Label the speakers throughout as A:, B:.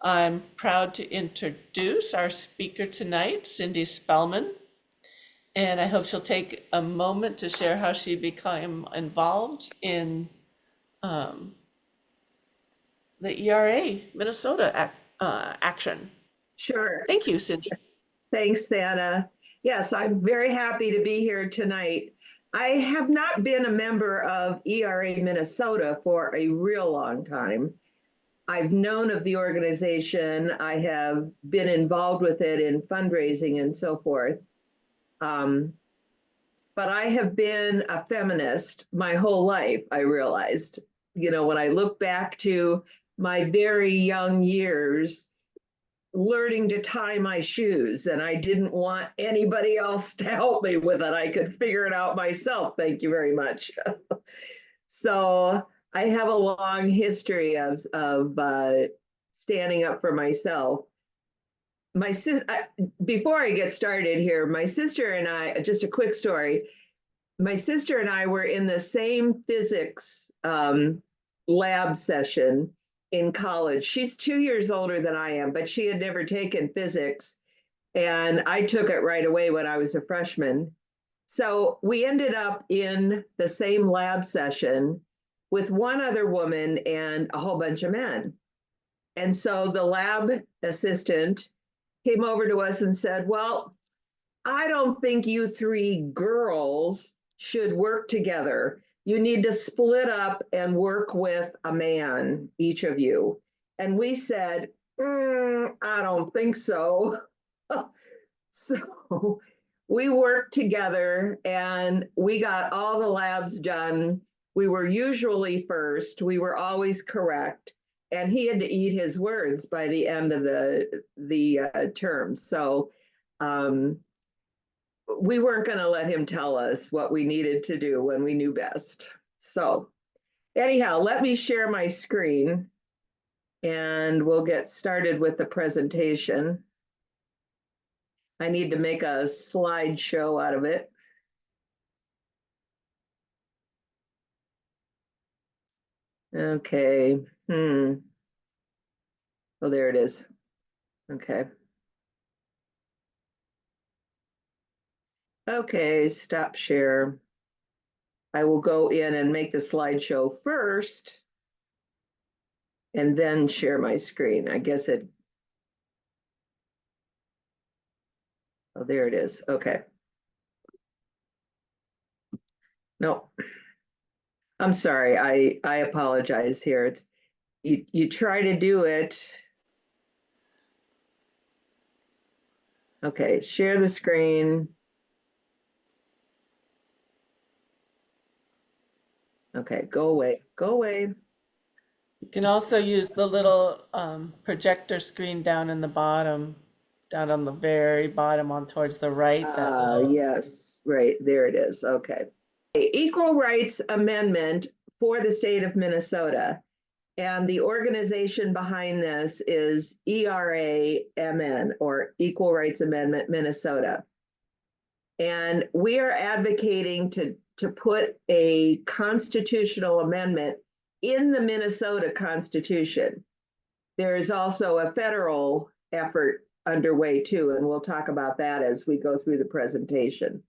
A: I'm proud to introduce our speaker tonight, Cindy Spellman, and I hope she'll take a moment to share how she became involved in um, the ERA Minnesota action.
B: Sure.
A: Thank you, Cindy.
B: Thanks, Thana. Yes, I'm very happy to be here tonight. I have not been a member of ERA Minnesota for a real long time. I've known of the organization. I have been involved with it in fundraising and so forth. Um, but I have been a feminist my whole life, I realized. When I look back to my very young years, learning to tie my shoes, and I didn't want anybody else to help me with it. I could figure it out myself. Thank you very much. So I have a long history of standing up for myself. My sis, before I get started here, my sister and I, just a quick story. My sister and I were in the same physics lab session in college. She's 2 years older than I am, but she had never taken physics. And I took it right away when I was a freshman. So we ended up in the same lab session with one other woman and a whole bunch of men. And so the lab assistant came over to us and said, "Well, I don't think you three girls should work together. You need to split up and work with a man, each of you." And we said, I don't think so. So we worked together and we got all the labs done. We were usually first, we were always correct. And he had to eat his words by the end of the term. So we weren't going to let him tell us what we needed to do when we knew best. So anyhow, let me share my screen and we'll get started with the presentation. I need to make a slideshow out of it. Okay. Oh, there it is. Okay. Okay, stop share. I will go in and make the slideshow first and then share my screen. I guess it, oh, there it is. Okay. No, I'm sorry. I apologize here. It's you try to do it. Okay, share the screen. Okay, go away. Go away.
A: You can also use the little projector screen down in the bottom, down on the very bottom on towards the right. That will.
B: Yes, right, there it is. Okay. Equal Rights Amendment for the state of Minnesota. And the organization behind this is ERAMN, or Equal Rights Amendment Minnesota. And we are advocating to put a constitutional amendment in the Minnesota Constitution. There is also a federal effort underway too, and we'll talk about that as we go through the presentation.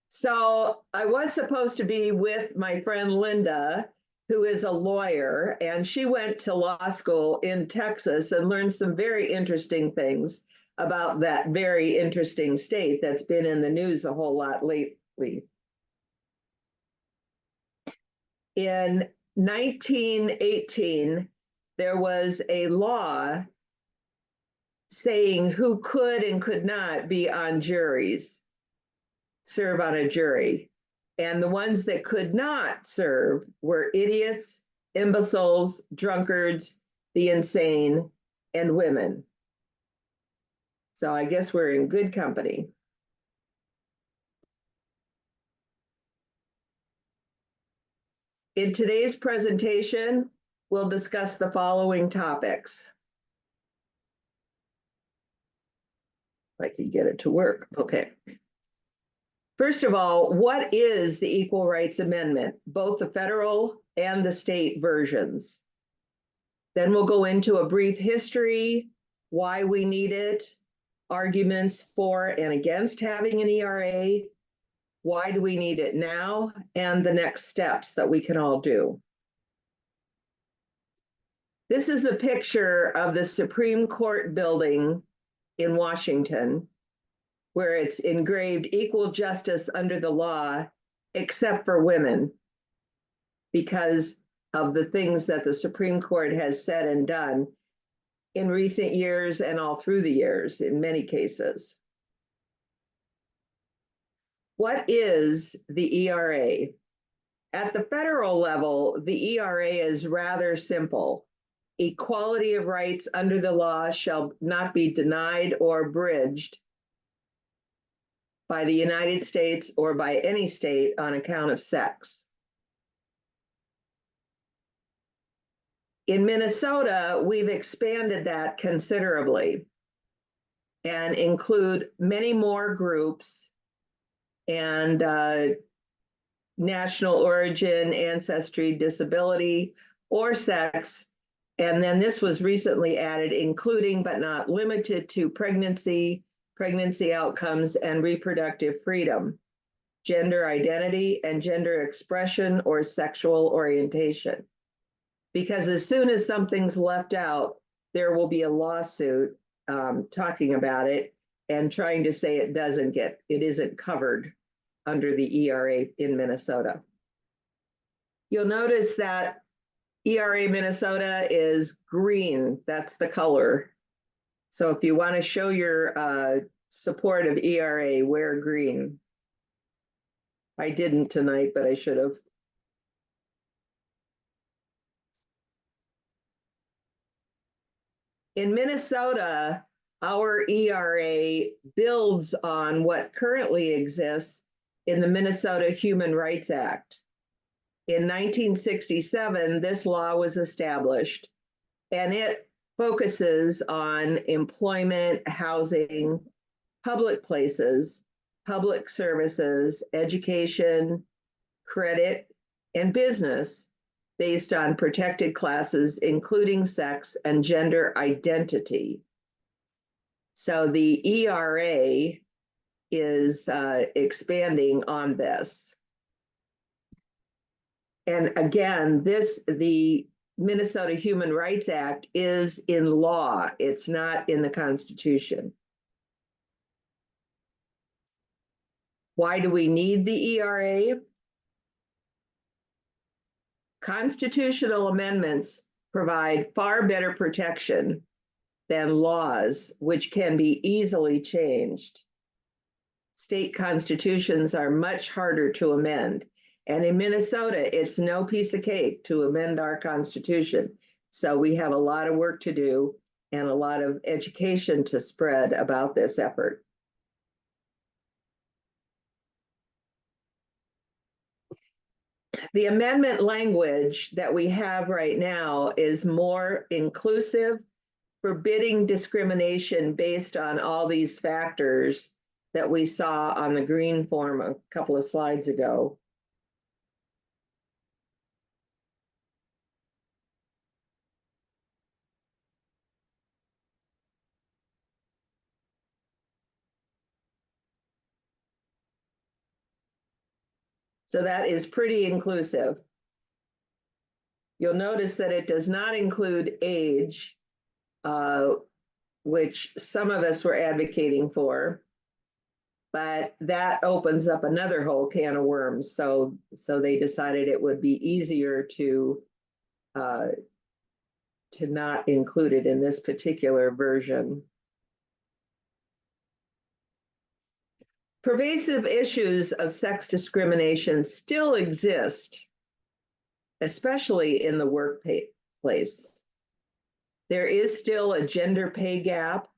B: So I was supposed to be with my friend Linda, who is a lawyer, and she went to law school in Texas and learned some very interesting things about that very interesting state that's been in the news a whole lot lately. In 1918, there was a law saying who could and could not be on juries, serve on a jury. And the ones that could not serve were idiots, imbeciles, drunkards, the insane, and women. So I guess we're in good company. In today's presentation, we'll discuss the following topics. If I can get it to work. Okay. First of all, what is the Equal Rights Amendment, both the federal and the state versions? Then we'll go into a brief history, why we need it, arguments for and against having an ERA, why do we need it now, and the next steps that we can all do. This is a picture of the Supreme Court building in Washington, where it's engraved equal justice under the law, except for women, because of the things that the Supreme Court has said and done in recent years and all through the years in many cases. What is the ERA? At the federal level, the ERA is rather simple. Equality of rights under the law shall not be denied or abridged by the United States or by any state on account of sex. In Minnesota, we've expanded that considerably and include many more groups and national origin, ancestry, disability, or sex. And then this was recently added, including but not limited to pregnancy, pregnancy outcomes, and reproductive freedom, gender identity, and gender expression or sexual orientation. Because as soon as something's left out, there will be a lawsuit talking about it and trying to say it isn't covered under the ERA in Minnesota. You'll notice that ERA Minnesota is green. That's the color. So if you want to show your support of ERA, wear green. I didn't tonight, but I should have. In Minnesota, our ERA builds on what currently exists in the Minnesota Human Rights Act. In 1967, this law was established, and it focuses on employment, housing, public places, public services, education, credit, and business based on protected classes, including sex and gender identity. So the ERA is expanding on this. And again, the Minnesota Human Rights Act is in law. It's not in the Constitution. Why do we need the ERA? Constitutional amendments provide far better protection than laws, which can be easily changed. State constitutions are much harder to amend. And in Minnesota, it's no piece of cake to amend our Constitution. So we have a lot of work to do and a lot of education to spread about this effort. The amendment language that we have right now is more inclusive, forbidding discrimination based on all these factors that we saw on the green form a couple of slides ago. So that is pretty inclusive. You'll notice that it does not include age, which some of us were advocating for, but that opens up another whole can of worms. So they decided it would be easier to not include it in this particular version. Pervasive issues of sex discrimination still exist, especially in the workplace. There is still a gender pay gap.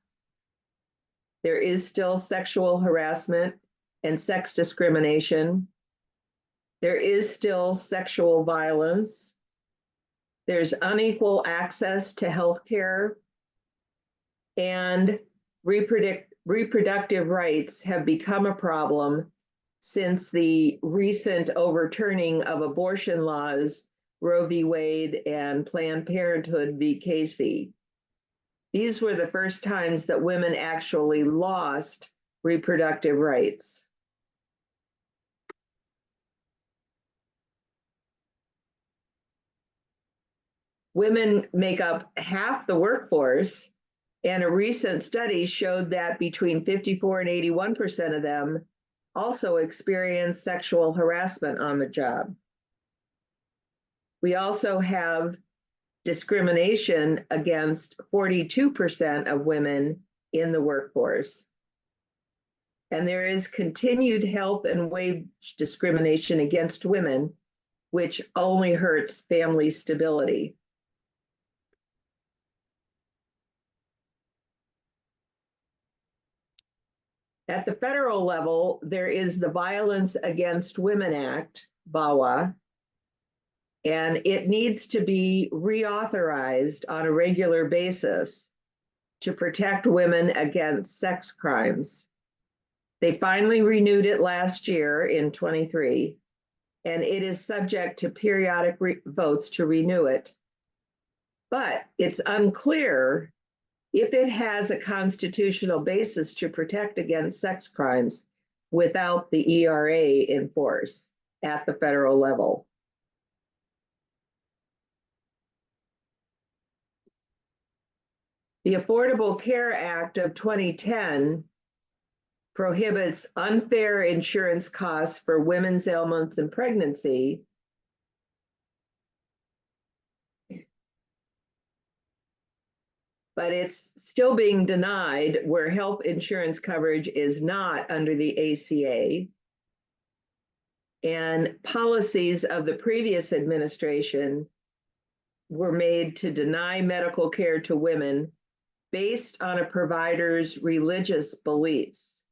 B: There is still sexual harassment and sex discrimination. There is still sexual violence. There's unequal access to health care, and reproductive rights have become a problem since the recent overturning of abortion laws, Roe v. Wade and Planned Parenthood v. Casey. These were the first times that women actually lost reproductive rights. Women make up half the workforce, and a recent study showed that between 54 and 81% of them also experience sexual harassment on the job. We also have discrimination against 42% of women in the workforce. And there is continued health and wage discrimination against women, which only hurts family stability. At the federal level, there is the Violence Against Women Act, VAWA, and it needs to be reauthorized on a regular basis to protect women against sex crimes. They finally renewed it last year in 23, and it is subject to periodic votes to renew it. But it's unclear if it has a constitutional basis to protect against sex crimes without the ERA in force at the federal level. The Affordable Care Act of 2010 prohibits unfair insurance costs for women's ailments and pregnancy, but it's still being denied where health insurance coverage is not under the ACA. And policies of the previous administration were made to deny medical care to women based on a provider's religious beliefs.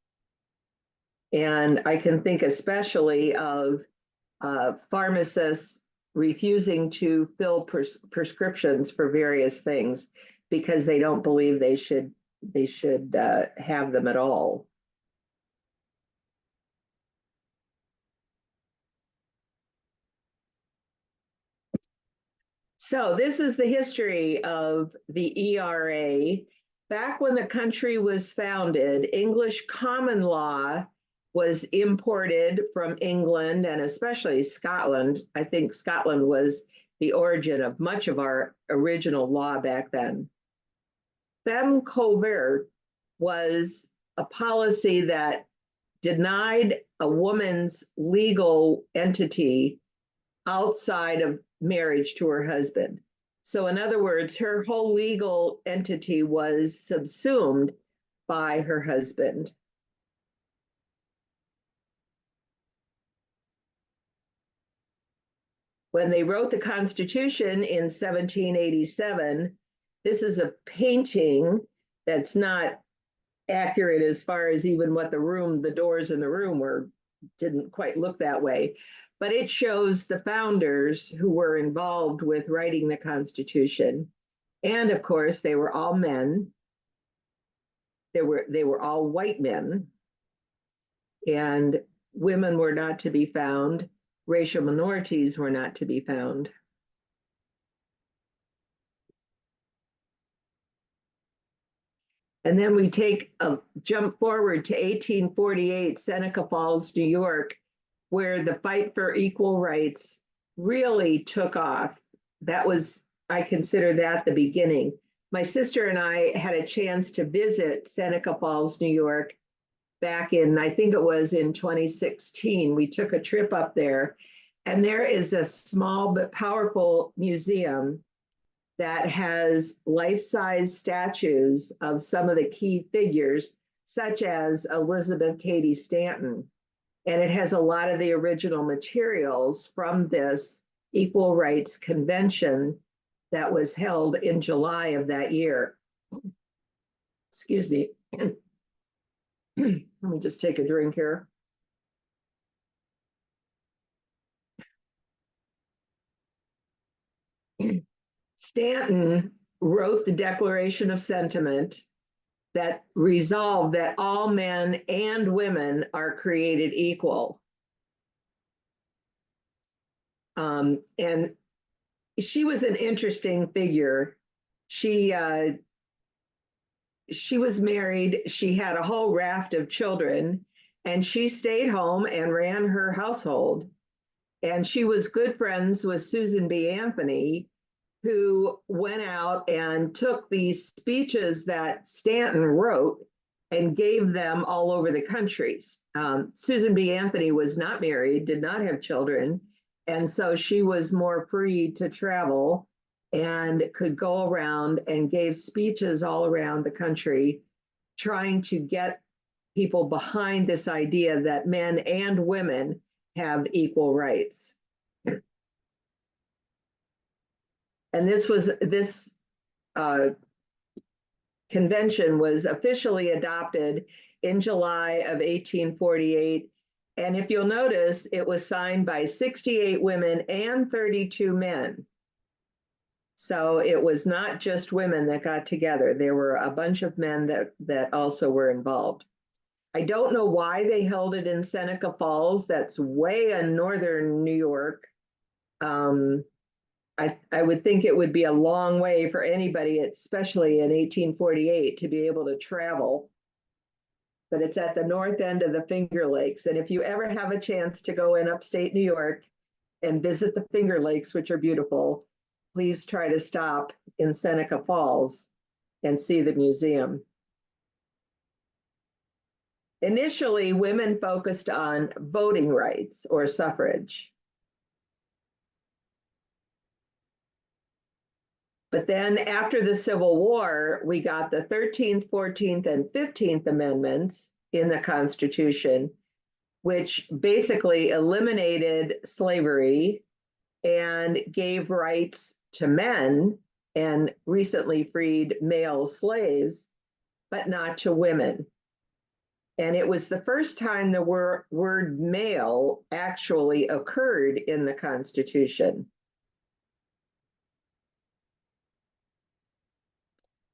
B: And I can think especially of pharmacists refusing to fill prescriptions for various things because they don't believe they should have them at all. So this is the history of the ERA. Back when the country was founded, English common law was imported from England and especially Scotland. I think Scotland was the origin of much of our original law back then. Femme covert was a policy that denied a woman's legal entity outside of marriage to her husband. So in other words, her whole legal entity was subsumed by her husband. When they wrote the Constitution in 1787, this is a painting that's not accurate as far as even what the doors in the room were, didn't quite look that way. But it shows the founders who were involved with writing the Constitution. And of course, they were all men. They were all white men. And women were not to be found. Racial minorities were not to be found. And then we take a jump forward to 1848, Seneca Falls, New York, where the fight for equal rights really took off. That was, I consider that the beginning. My sister and I had a chance to visit Seneca Falls, New York back in, I think it was in 2016. We took a trip up there, and there is a small but powerful museum that has life-size statues of some of the key figures, such as Elizabeth Cady Stanton. And it has a lot of the original materials from this Equal Rights Convention that was held in July of that year. Excuse me. Let me just take a drink here. Stanton wrote the Declaration of Sentiment that resolved that all men and women are created equal. And she was an interesting figure. She was married, she had a whole raft of children, and she stayed home and ran her household. And she was good friends with Susan B. Anthony, who went out and took these speeches that Stanton wrote and gave them all over the country. Susan B. Anthony was not married, did not have children, and so she was more free to travel and could go around and gave speeches all around the country trying to get people behind this idea that men and women have equal rights. And this convention was officially adopted in July of 1848. And if you'll notice, it was signed by 68 women and 32 men. So it was not just women that got together. There were a bunch of men that also were involved. I don't know why they held it in Seneca Falls. That's way in northern New York. I would think it would be a long way for anybody, especially in 1848, to be able to travel. But it's at the north end of the Finger Lakes. And if you ever have a chance to go in upstate New York and visit the Finger Lakes, which are beautiful, please try to stop in Seneca Falls and see the museum. Initially, women focused on voting rights or suffrage. But then after the Civil War, we got the 13th, 14th, and 15th Amendments in the Constitution, which basically eliminated slavery and gave rights to men and recently freed male slaves, but not to women. And it was the first time the word male actually occurred in the Constitution.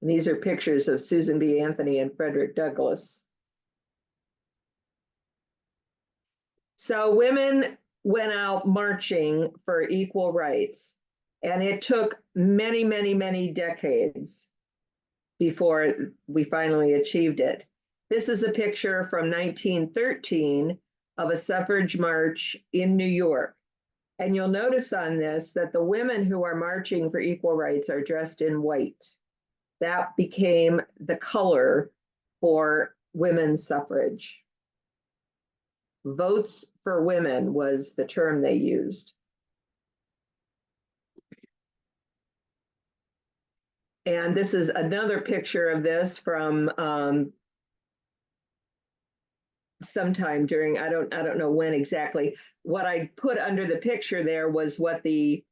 B: And these are pictures of Susan B. Anthony and Frederick Douglass. So women went out marching for equal rights, and it took many, many, many decades before we finally achieved it. This is a picture from 1913 of a suffrage march in New York. And you'll notice on this that the women who are marching for equal rights are dressed in white. That became the color for women's suffrage. Votes for women was the term they used. And this is another picture of this from sometime during, I don't know when exactly. What I put under the picture there was what it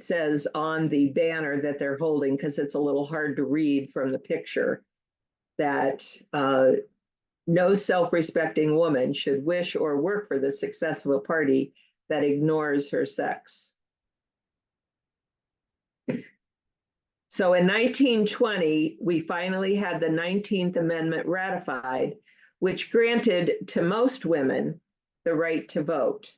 B: says on the banner that they're holding, because it's a little hard to read from the picture, that no self-respecting woman should wish or work for the success of a party that ignores her sex. So in 1920, we finally had the 19th Amendment ratified, which granted to most women the right to vote.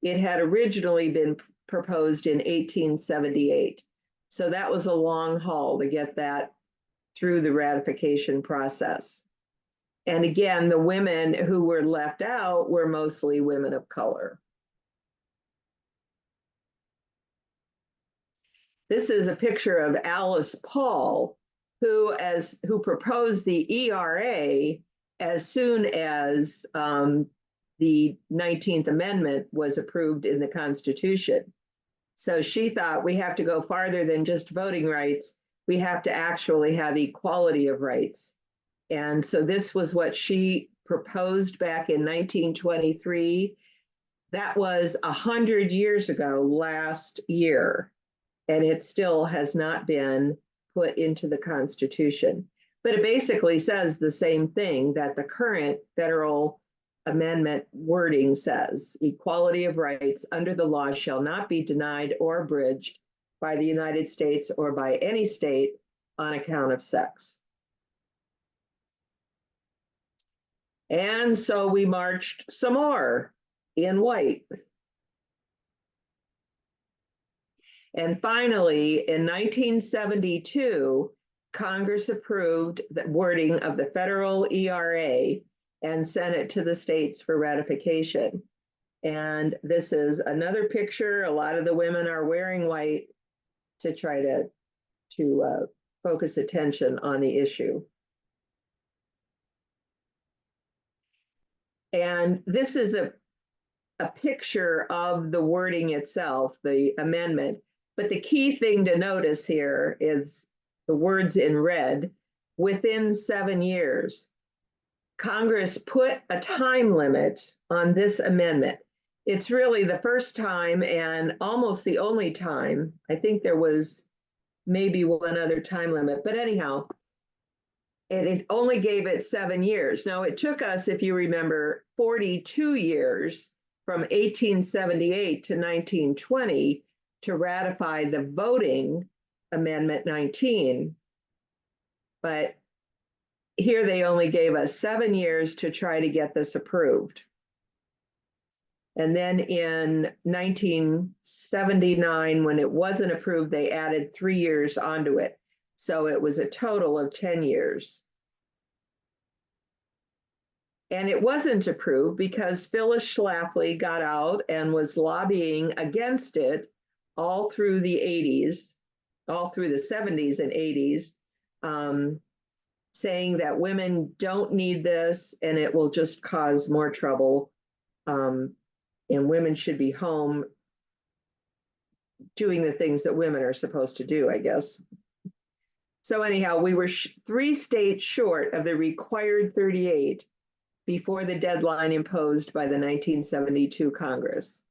B: It had originally been proposed in 1878. So that was a long haul to get that through the ratification process. And again, the women who were left out were mostly women of color. This is a picture of Alice Paul, who proposed the ERA as soon as the 19th Amendment was approved in the Constitution. So she thought, we have to go farther than just voting rights. We have to actually have equality of rights. And so this was what she proposed back in 1923. That was 100 years ago last year, and it still has not been put into the Constitution. But it basically says the same thing that the current federal amendment wording says: equality of rights under the law shall not be denied or abridged by the United States or by any state on account of sex. And so we marched some more in white. And finally, in 1972, Congress approved the wording of the federal ERA and sent it to the states for ratification. And this is another picture. A lot of the women are wearing white to try to focus attention on the issue. And this is a picture of the wording itself, the amendment. But the key thing to notice here is the words in red, within 7 years. Congress put a time limit on this amendment. It's really the first time and almost the only time. I think there was maybe one other time limit, but anyhow, it only gave it 7 years. Now, it took us, if you remember, 42 years from 1878 to 1920 to ratify the voting Amendment 19. But here they only gave us 7 years to try to get this approved. And then in 1979, when it wasn't approved, they added 3 years onto it. So it was a total of 10 years. And it wasn't approved because Phyllis Schlafly got out and was lobbying against it all through the 80s, all through the 70s and 80s, saying that women don't need this and it will just cause more trouble. And women should be home doing the things that women are supposed to do, I guess. So anyhow, we were 3 states short of the required 38 before the deadline imposed by the 1972 Congress.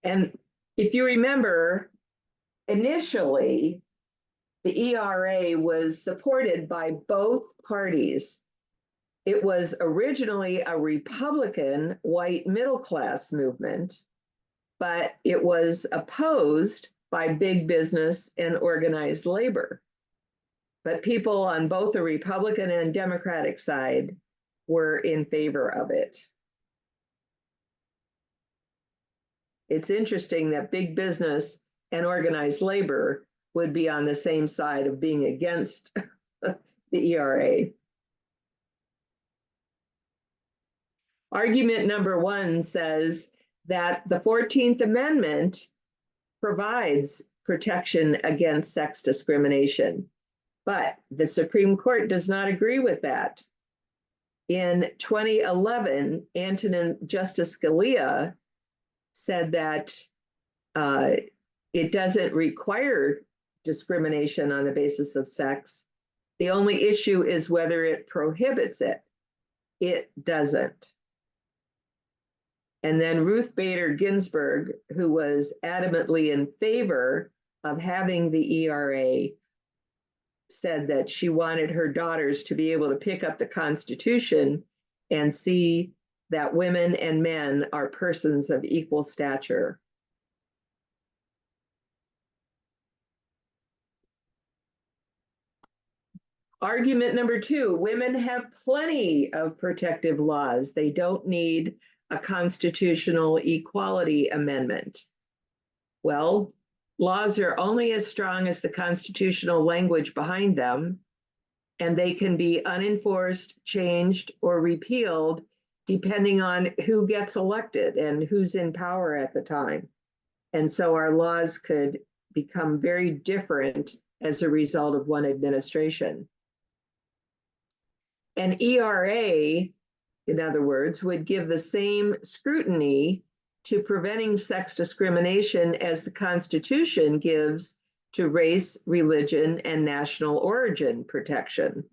B: And if you remember, initially, the ERA was supported by both parties. It was originally a Republican white middle class movement, but it was opposed by big business and organized labor. But people on both the Republican and Democratic side were in favor of it. It's interesting that big business and organized labor would be on the same side of being against the ERA. Argument number 1 says that the 14th Amendment provides protection against sex discrimination, but the Supreme Court does not agree with that. In 2011, Justice Scalia said that it doesn't require discrimination on the basis of sex. The only issue is whether it prohibits it. It doesn't. And then Ruth Bader Ginsburg, who was adamantly in favor of having the ERA, said that she wanted her daughters to be able to pick up the Constitution and see that women and men are persons of equal stature. Argument number 2, women have plenty of protective laws. They don't need a constitutional equality amendment. Well, laws are only as strong as the constitutional language behind them, and they can be unenforced, changed, or repealed depending on who gets elected and who's in power at the time. And so our laws could become very different as a result of one administration. An ERA, in other words, would give the same scrutiny to preventing sex discrimination as the Constitution gives to race, religion, and national origin protection.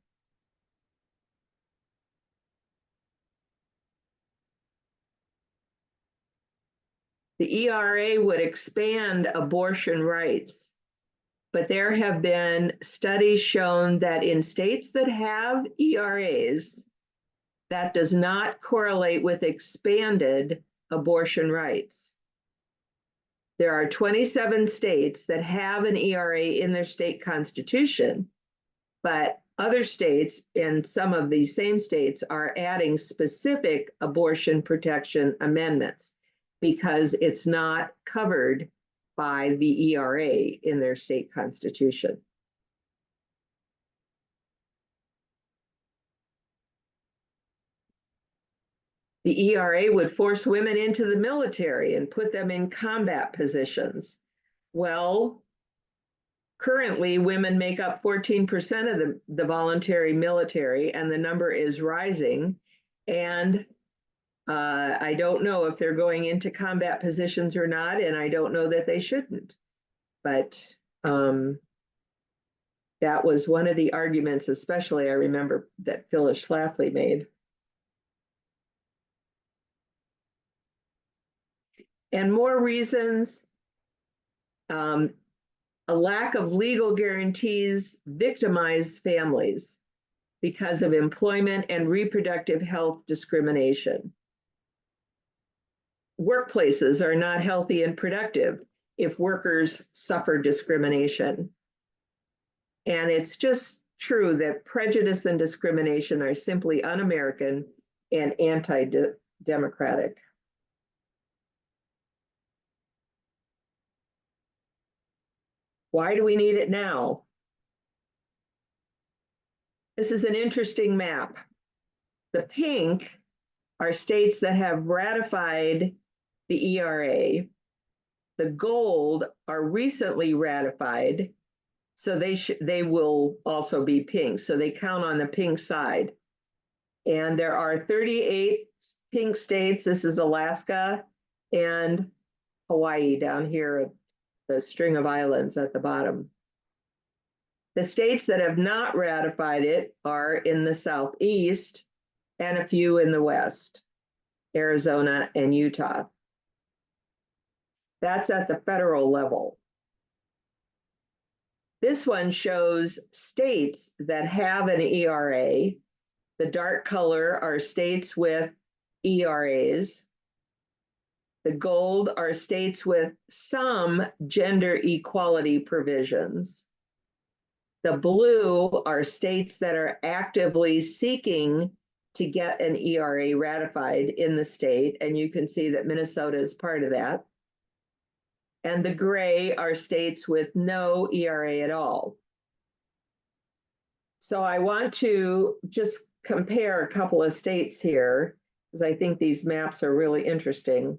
B: The ERA would expand abortion rights, but there have been studies shown that in states that have ERAs, that does not correlate with expanded abortion rights. There are 27 states that have an ERA in their state constitution, but Other states, and some of these same states, are adding specific abortion protection amendments because it's not covered by the ERA in their state constitution. The ERA would force women into the military and put them in combat positions. Well, currently, women make up 14% of the voluntary military, and the number is rising. And I don't know if they're going into combat positions or not, and I don't know that they shouldn't. But that was one of the arguments, especially I remember that Phyllis Schlafly made. And more reasons. A lack of legal guarantees victimize families because of employment and reproductive health discrimination. Workplaces are not healthy and productive if workers suffer discrimination. And it's just true that prejudice and discrimination are simply un-American and anti-democratic. Why do we need it now? This is an interesting map. The pink are states that have ratified the ERA. The gold are recently ratified, so they will also be pink. So they count on the pink side. And there are 38 pink states. This is Alaska and Hawaii down here, the string of islands at the bottom. The states that have not ratified it are in the southeast and a few in the west, Arizona and Utah. That's at the federal level. This one shows states that have an ERA. The dark color are states with ERAs. The gold are states with some gender equality provisions. The blue are states that are actively seeking to get an ERA ratified in the state, and you can see that Minnesota is part of that. And the gray are states with no ERA at all. So I want to just compare a couple of states here, because I think these maps are really interesting.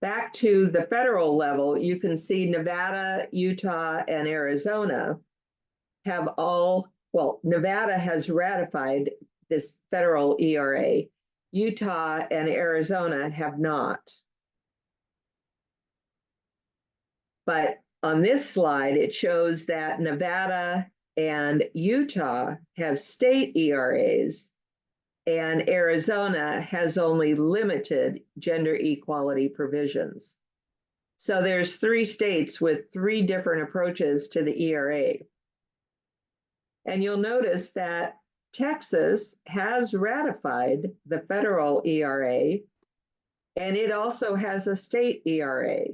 B: Back to the federal level, you can see Nevada, Utah, and Arizona have all, well, Nevada has ratified this federal ERA. Utah and Arizona have not. But on this slide, it shows that Nevada and Utah have state ERAs, and Arizona has only limited gender equality provisions. So there's 3 states with 3 different approaches to the ERA. And you'll notice that Texas has ratified the federal ERA, and it also has a state ERA.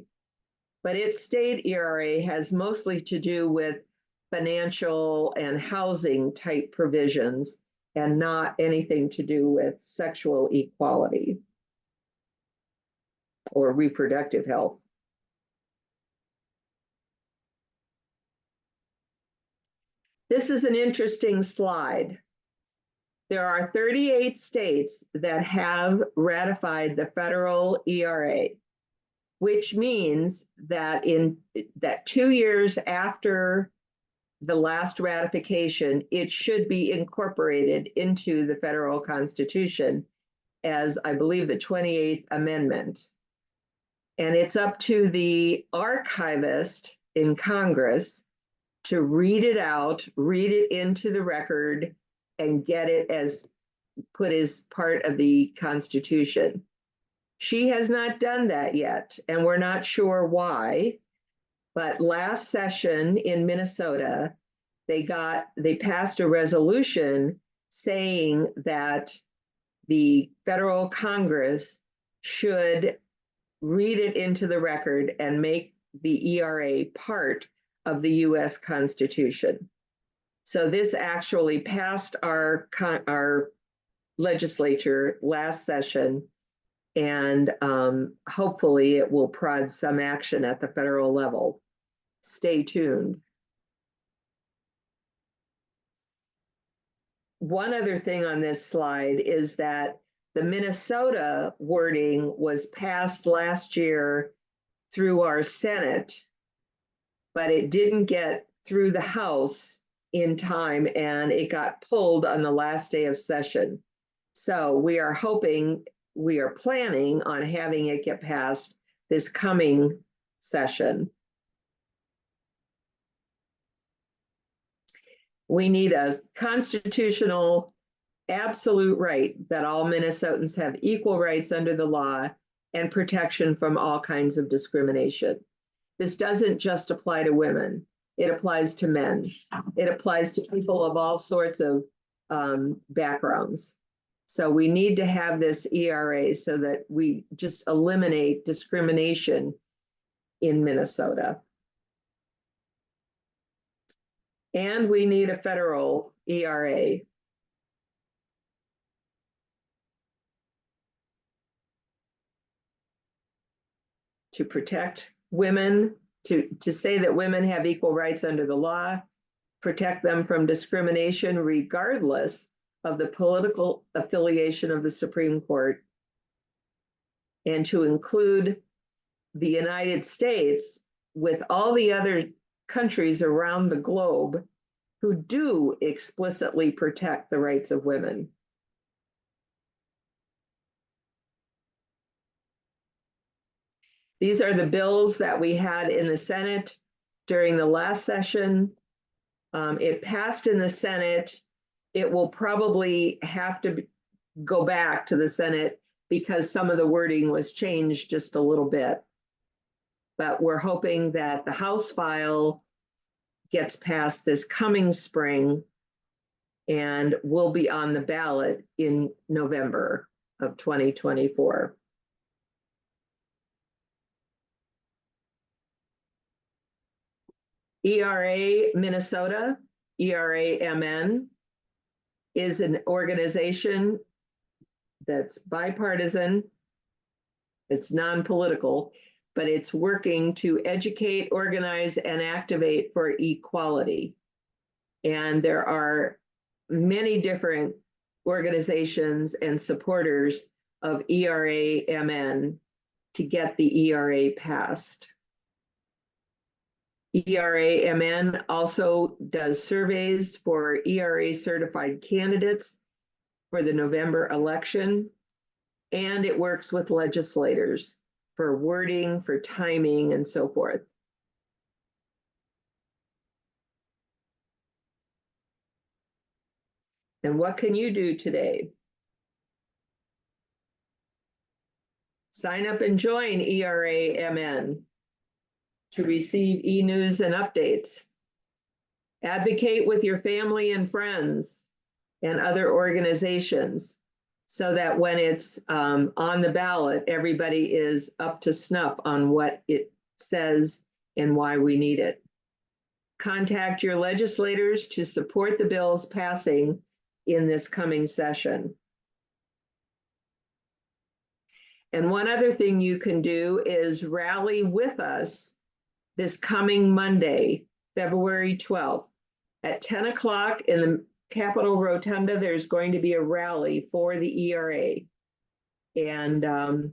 B: But its state ERA has mostly to do with financial and housing type provisions and not anything to do with sexual equality or reproductive health. This is an interesting slide. There are 38 states that have ratified the federal ERA, which means that 2 years after the last ratification, it should be incorporated into the federal constitution as, I believe, the 28th Amendment. And it's up to the archivist in Congress to read it out, read it into the record, and get it as put as part of the Constitution. She has not done that yet, and we're not sure why. But last session in Minnesota, they passed a resolution saying that the federal Congress should read it into the record and make the ERA part of the US Constitution. So this actually passed our legislature last session, and hopefully it will prod some action at the federal level. Stay tuned. One other thing on this slide is that the Minnesota wording was passed last year through our Senate, but it didn't get through the House in time, and it got pulled on the last day of session. So we are planning on having it get passed this coming session. We need a constitutional absolute right that all Minnesotans have equal rights under the law and protection from all kinds of discrimination. This doesn't just apply to women. It applies to men. It applies to people of all sorts of backgrounds. So we need to have this ERA so that we just eliminate discrimination in Minnesota. And we need a federal ERA. To protect women, to say that women have equal rights under the law, protect them from discrimination regardless of the political affiliation of the Supreme Court, and to include the United States with all the other countries around the globe who do explicitly protect the rights of women. These are the bills that we had in the Senate during the last session. It passed in the Senate. It will probably have to go back to the Senate because some of the wording was changed just a little bit. But we're hoping that the House file gets passed this coming spring and will be on the ballot in November of 2024. ERA Minnesota, ERA-MN, is an organization that's bipartisan, it's non-political, but it's working to educate, organize, and activate for equality. And there are many different organizations and supporters of ERA-MN to get the ERA passed. ERA-MN also does surveys for ERA certified candidates for the November election, and it works with legislators for wording, for timing, and so forth. And what can you do today? Sign up and join ERA-MN to receive e-news and updates. Advocate with your family and friends and other organizations so that when it's on the ballot, everybody is up to snuff on what it says and why we need it. Contact your legislators to support the bills passing in this coming session. And one other thing you can do is rally with us this coming Monday, February 12th. At 10 o'clock in the Capitol Rotunda, there's going to be a rally for the ERA. And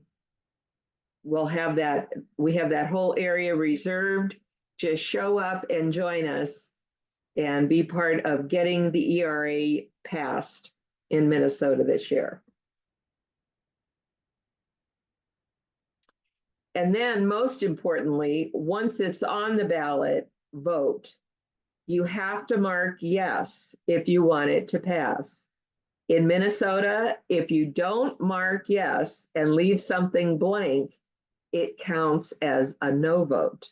B: we have that whole area reserved. Just show up and join us and be part of getting the ERA passed in Minnesota this year. And then most importantly, once it's on the ballot, vote. You have to mark yes if you want it to pass. In Minnesota, if you don't mark yes and leave something blank, it counts as a no vote.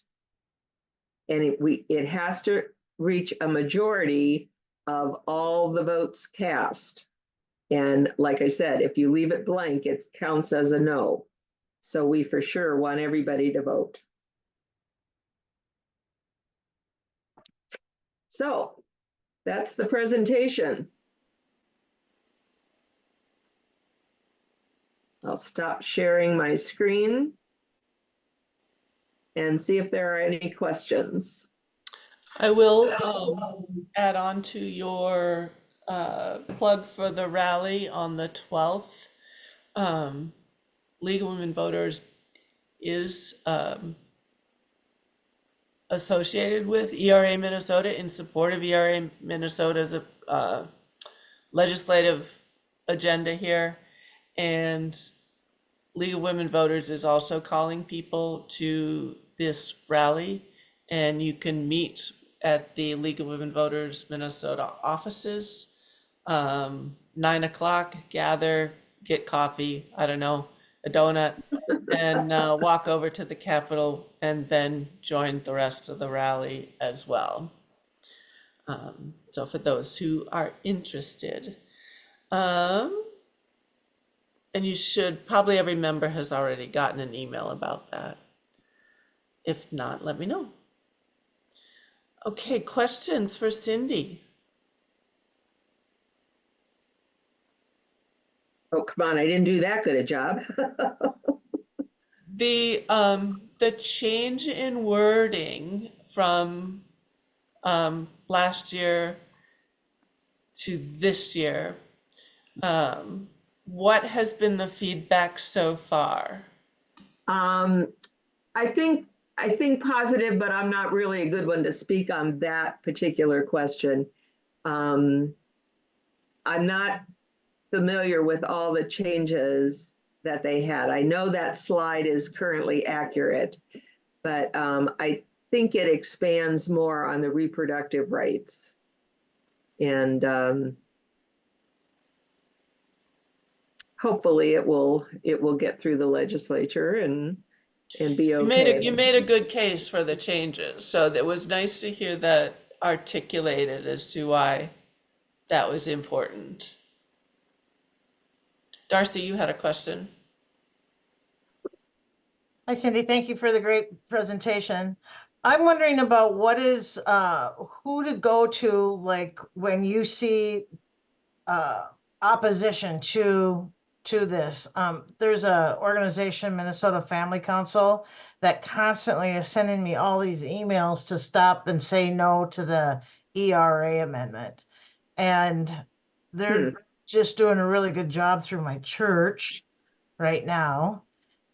B: And it has to reach a majority of all the votes cast. And like I said, if you leave it blank, it counts as a no. So we for sure want everybody to vote. So that's the presentation. I'll stop sharing my screen and see if there are any questions.
A: I will add on to your plug for the rally on the 12th. League of Women Voters is associated with ERA Minnesota in support of ERA Minnesota's legislative agenda here. And League of Women Voters is also calling people to this rally, and you can meet at the League of Women Voters Minnesota offices. 9 o'clock, gather, get coffee, I don't know, a donut, and walk over to the Capitol and then join the rest of the rally as well. So for those who are interested. And you should, probably every member has already gotten an email about that. If not, let me know. Okay, questions for Cindy?
B: Oh, come on, I didn't do that good a job.
A: The change in wording from last year to this year, what has been the feedback so far?
B: Um, I think positive, but I'm not really a good one to speak on that particular question. I'm not familiar with all the changes that they had. I know that slide is currently accurate, but I think it expands more on the reproductive rights. And hopefully it will get through the legislature and be okay.
A: You made a good case for the changes, so it was nice to hear that articulated as to why that was important. Darcy, you had a question?
C: Hi, Cindy. Thank you for the great presentation. I'm wondering about what is who to go to, like when you see opposition to this. There's a organization, Minnesota Family Council, that constantly is sending me all these emails to stop and say no to the ERA amendment. And they're just doing a really good job through my church right now.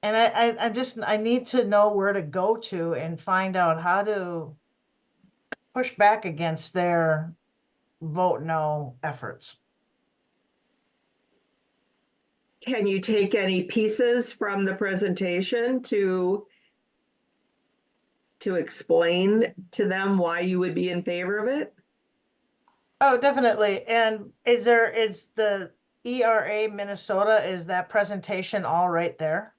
C: And I need to know where to go to and find out how to push back against their vote no efforts.
B: Can you take any pieces from the presentation to explain to them why you would be in favor of it?
C: Oh, definitely. And is the ERA Minnesota, is that presentation all right there?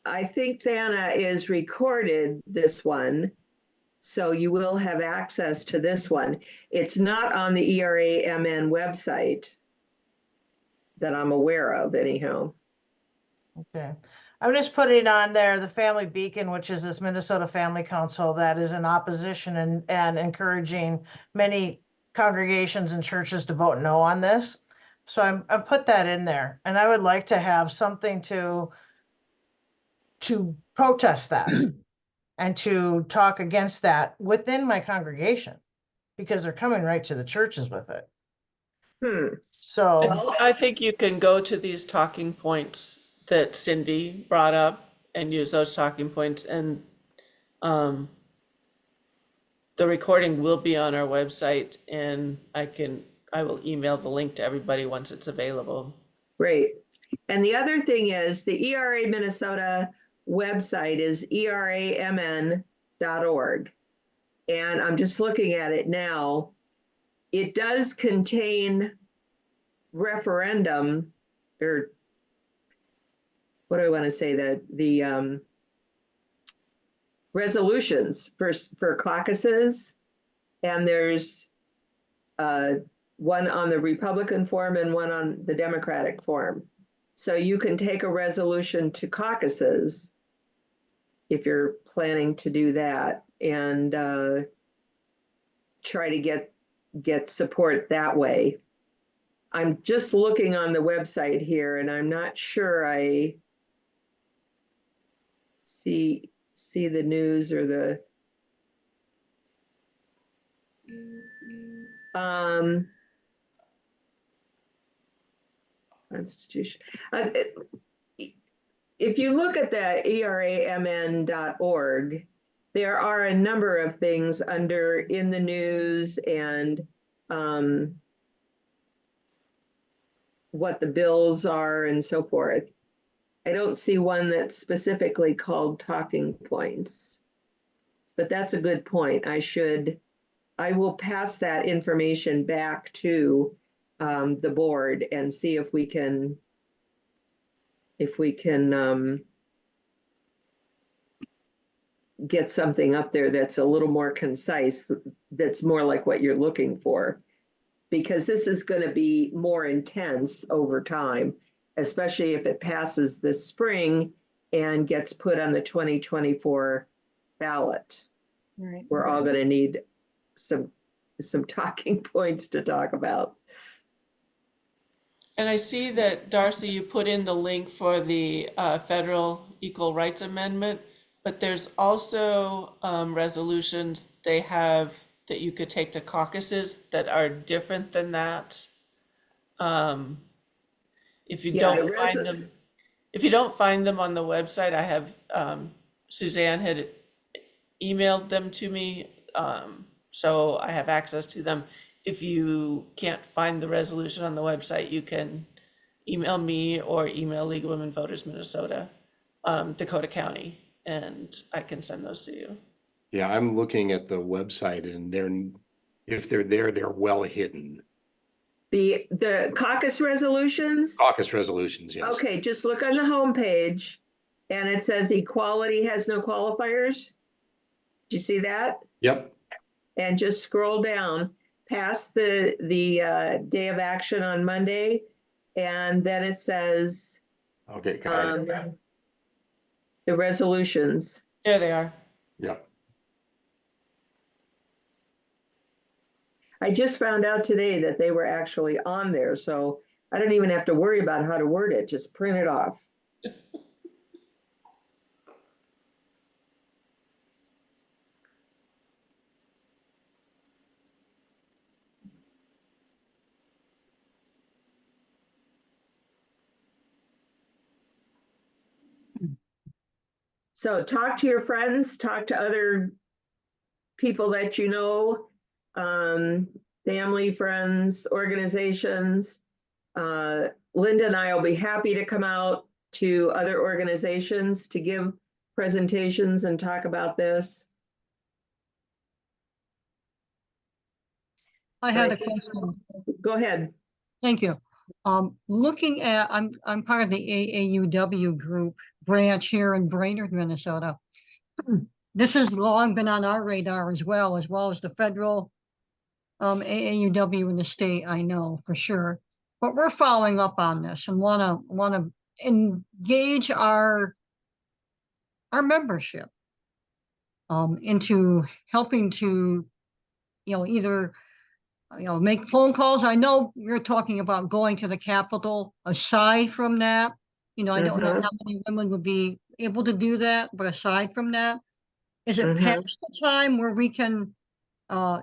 B: I think Thana is recorded this one, so you will have access to this one. It's not on the ERA-MN website that I'm aware of, anyhow.
C: Okay. I'm just putting on there the Family Beacon, which is this Minnesota Family Council that is in opposition and encouraging many congregations and churches to vote no on this. So I put that in there, and I would like to have something to protest that and to talk against that within my congregation, because they're coming right to the churches with it. So
A: I think you can go to these talking points that Cindy brought up and use those talking points, and the recording will be on our website, and I will email the link to everybody once it's available.
B: Great. And the other thing is the ERA Minnesota website is eramn.org. And I'm just looking at it now. It does contain referendum, or what do I want to say, the resolutions for caucuses. And there's one on the Republican form and one on the Democratic form. So you can take a resolution to caucuses if you're planning to do that. And try to get support that way. I'm just looking on the website here and I'm not sure I see the news or the Constitution. If you look at the eramn.org, there are a number of things under in the news and what the bills are and so forth. I don't see one that's specifically called talking points, but that's a good point. I will pass that information back to the board and see if we can get something up there that's a little more concise, that's more like what you're looking for. Because this is going to be more intense over time, especially if it passes this spring and gets put on the 2024 ballot.
D: Right.
B: We're all going to need some talking points to talk about.
A: And I see that, Darcy, you put in the link for the federal equal rights amendment, but there's also resolutions they have that you could take to caucuses that are different than that. If you
B: Yeah,
A: don't find them, if you don't find them on the website, I have Suzanne had emailed them to me, so I have access to them. If you can't find the resolution on the website, you can email me or email League of Women Voters Minnesota, Dakota County, and I can send those to you.
E: Yeah, I'm looking at the website and if they're there, they're well hidden.
B: The caucus resolutions.
E: Caucus resolutions, yes.
B: Okay, just look on the homepage and it says equality has no qualifiers. Do you see that?
E: Yep.
B: And just scroll down past the day of action on Monday, and then it says
E: Okay, got it.
B: the resolutions.
A: There they are.
E: Yep.
B: I just found out today that they were actually on there, so I don't even have to worry about how to word it, just print it off. So talk to your friends, talk to other people that you know, family, friends, organizations. Linda and I will be happy to come out to other organizations to give presentations and talk about this.
D: I had a question.
B: Go ahead.
D: Thank you. Looking at, I'm part of the AAUW group branch here in Brainerd, Minnesota. This has long been on our radar as well as the federal AAUW in the state, I know for sure. But we're following up on this and wanna engage our membership into helping to, either make phone calls. I know you're talking about going to the Capitol. Aside from that, I don't know how many women would be able to do that, but aside from that, is it past the time where we can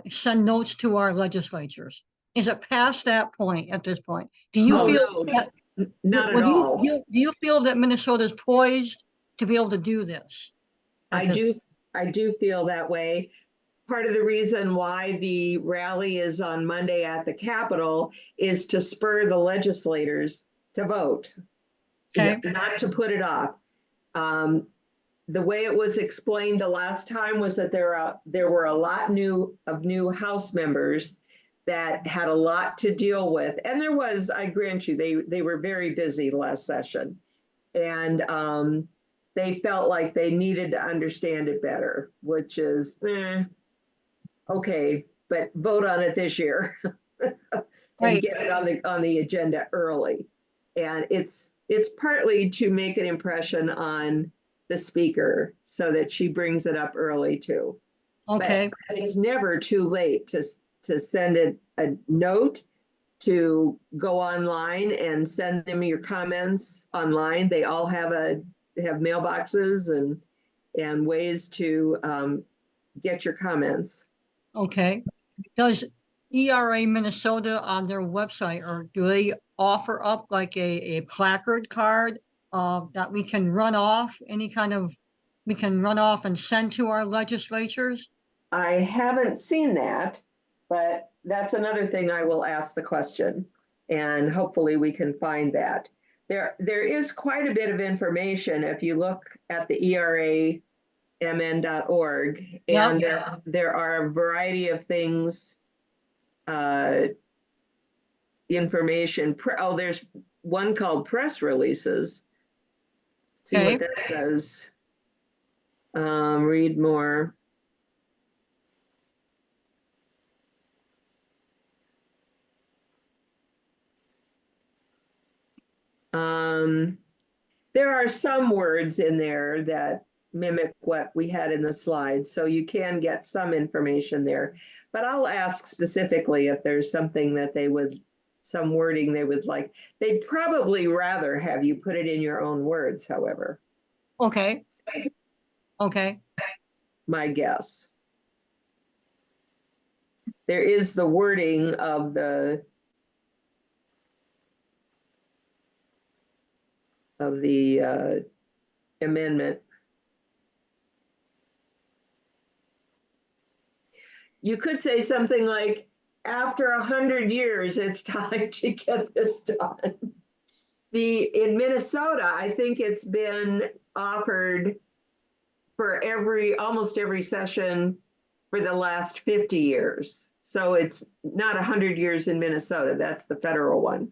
D: send notes to our legislatures? Is it past that point at this point? Do you feel that,
B: not at all?
D: do you feel that Minnesota is poised to be able to do this?
B: I do feel that way. Part of the reason why the rally is on Monday at the Capitol is to spur the legislators to vote, not to put it off. The way it was explained the last time was that there were a lot of new House members that had a lot to deal with. And there was, I grant you, they were very busy last session. And they felt like they needed to understand it better, which is, okay, but vote on it this year and get it on the agenda early. And it's partly to make an impression on the speaker so that she brings it up early too.
D: Okay,
B: But it's never too late to send a note, to go online and send them your comments online. They all have mailboxes and ways to get your comments.
D: okay. Does ERA Minnesota on their website, or do they offer up like a placard card that we can run off, we can run off and send to our legislatures?
B: I haven't seen that, but that's another thing I will ask the question, and hopefully we can find that. There is quite a bit of information if you look at the eramn.org, and there are a variety of things, information. There's one called press releases. See
D: Okay.
B: what that says. Read more. There are some words in there that mimic what we had in the slides, so you can get some information there. But I'll ask specifically if there's something that some wording they would like. They'd probably rather have you put it in your own words, however,
D: Okay. Okay.
B: my guess. There is the wording of the amendment. You could say something like, after 100 years, it's time to get this done. In Minnesota, I think it's been offered for almost every session for the last 50 years. So it's not 100 years in Minnesota, that's the federal one.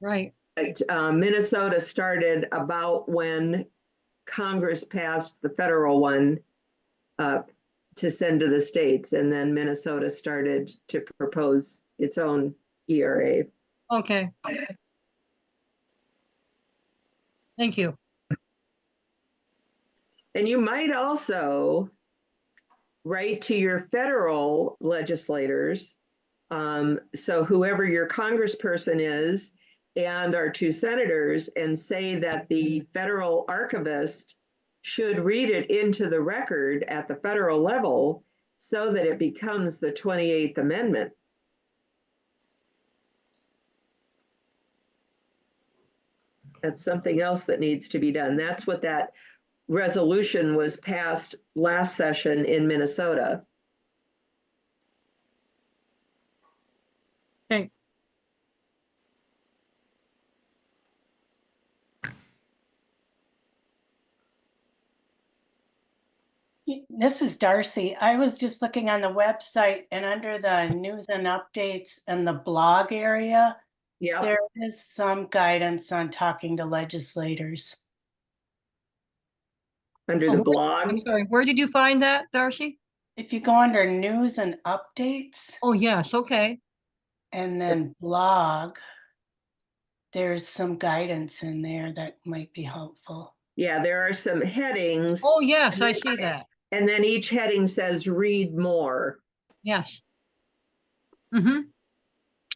D: Right.
B: But, Minnesota started about when Congress passed the federal one to send to the states, and then Minnesota started to propose its own ERA.
D: Okay. Thank you.
B: And you might also write to your federal legislators. So whoever your congressperson is and our two senators, and say that the federal archivist should read it into the record at the federal level so that it becomes the 28th Amendment. That's something else that needs to be done. That's what that resolution was passed last session in Minnesota.
D: Okay.
F: This is Darcy. I was just looking on the website, and under the news and updates and the blog area,
B: Yeah.
F: there is some guidance on talking to legislators.
B: Under
D: Oh,
B: the blog.
D: I'm sorry, where did you find that, Darcy?
F: If you go under news and updates
D: Oh, yes, okay.
F: and then blog, there's some guidance in there that might be helpful.
B: Yeah, there are some headings.
D: Oh, yes, I see that.
B: And then each heading says read more.
D: Yes. Mm-hmm.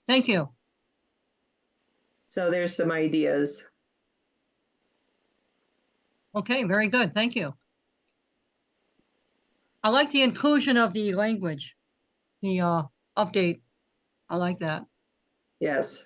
D: Thank you.
B: So there's some ideas.
D: Okay, very good. Thank you. I like the inclusion of the language, the update. I like that.
B: Yes.